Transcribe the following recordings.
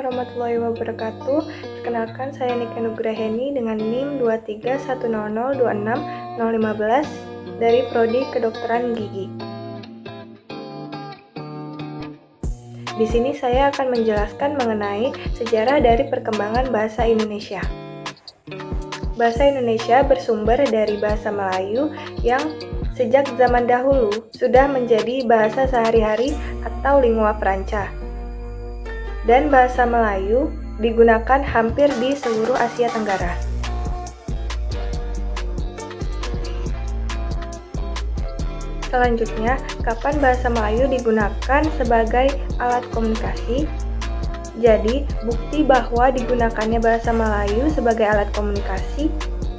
warahmatullahi wabarakatuh. Perkenalkan, saya Nika Nugraheni dengan NIM 23100260015 dari Prodi Kedokteran Gigi. Di sini saya akan menjelaskan mengenai sejarah dari perkembangan bahasa Indonesia. Bahasa Indonesia bersumber dari bahasa Melayu yang sejak zaman dahulu sudah menjadi bahasa sehari-hari atau lingua franca. Dan bahasa Melayu digunakan hampir di seluruh Asia Tenggara. Selanjutnya, kapan bahasa Melayu digunakan sebagai alat komunikasi? Jadi, bukti bahwa digunakannya bahasa Melayu sebagai alat komunikasi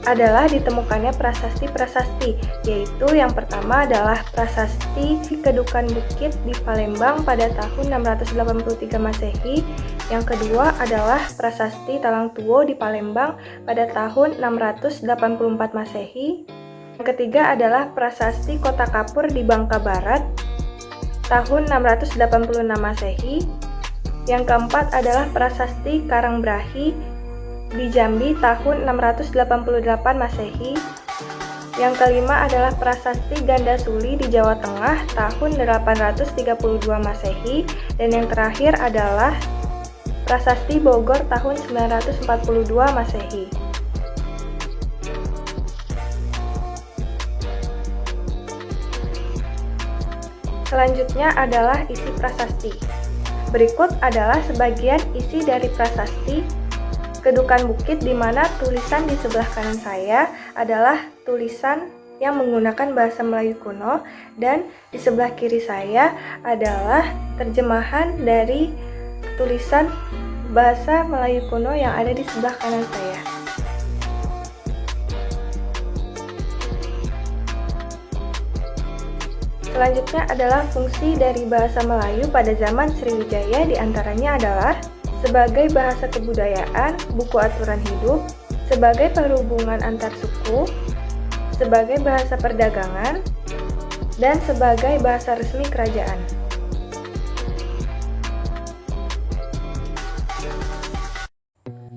adalah ditemukannya prasasti-prasasti, yaitu yang pertama adalah prasasti Kedukan Bukit di Palembang pada tahun 683 Masehi, yang kedua adalah prasasti Talang Tuo di Palembang pada tahun 684 Masehi, yang ketiga adalah prasasti Kota Kapur di Bangka Barat tahun 686 Masehi, yang keempat adalah prasasti Karangbrahi di Jambi tahun 688 Masehi. Yang kelima adalah prasasti Gandasuli di Jawa Tengah tahun 832 Masehi. Dan yang terakhir adalah prasasti Bogor tahun 942 Masehi. Selanjutnya adalah isi prasasti. Berikut adalah sebagian isi dari prasasti Kedukan Bukit, di mana tulisan di sebelah kanan saya adalah tulisan yang menggunakan bahasa Melayu kuno, dan di sebelah kiri saya adalah terjemahan dari tulisan bahasa Melayu kuno yang ada di sebelah kanan saya. Selanjutnya adalah fungsi dari bahasa Melayu pada zaman Sriwijaya, diantaranya adalah sebagai bahasa kebudayaan, buku aturan hidup, sebagai perhubungan antar suku, sebagai bahasa perdagangan, dan sebagai bahasa resmi kerajaan.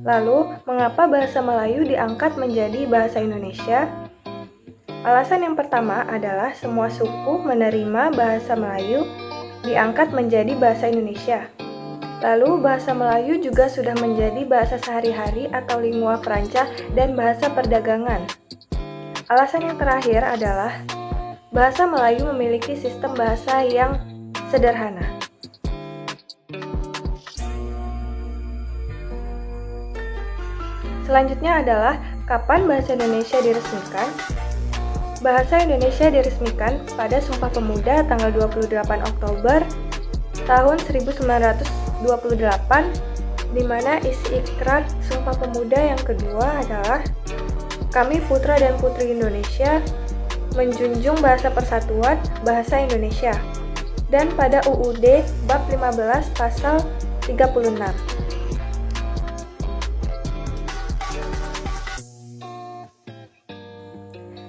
Lalu, mengapa bahasa Melayu diangkat menjadi bahasa Indonesia? Alasan yang pertama adalah semua suku menerima bahasa Melayu diangkat menjadi bahasa Indonesia. Lalu, bahasa Melayu juga sudah menjadi bahasa sehari-hari atau lingua franca dan bahasa perdagangan. Alasan yang terakhir adalah bahasa Melayu memiliki sistem bahasa yang sederhana. Selanjutnya adalah kapan bahasa Indonesia diresmikan? Bahasa Indonesia diresmikan pada Sumpah Pemuda tanggal 28 Oktober tahun 1928, di mana isi ikrar Sumpah Pemuda yang kedua adalah kami putra dan putri Indonesia menjunjung bahasa persatuan bahasa Indonesia, dan pada UUD bab 15 pasal 36.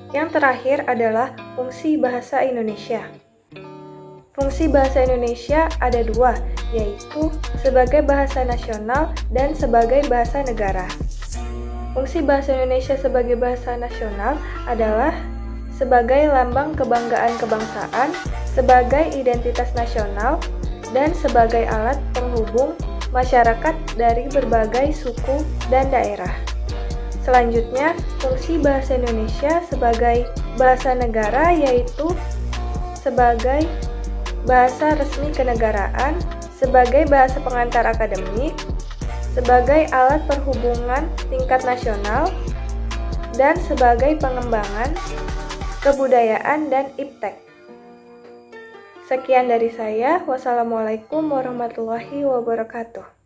Yang terakhir adalah fungsi bahasa Indonesia. Fungsi bahasa Indonesia ada dua, yaitu sebagai bahasa nasional dan sebagai bahasa negara. Fungsi bahasa Indonesia sebagai bahasa nasional adalah sebagai lambang kebanggaan kebangsaan, sebagai identitas nasional, dan sebagai alat penghubung masyarakat dari berbagai suku dan daerah. Selanjutnya, fungsi bahasa Indonesia sebagai bahasa negara yaitu sebagai bahasa resmi kenegaraan, sebagai bahasa pengantar akademik, sebagai alat perhubungan tingkat nasional, dan sebagai pengembangan kebudayaan dan iptek. Sekian dari saya. Wassalamualaikum warahmatullahi wabarakatuh.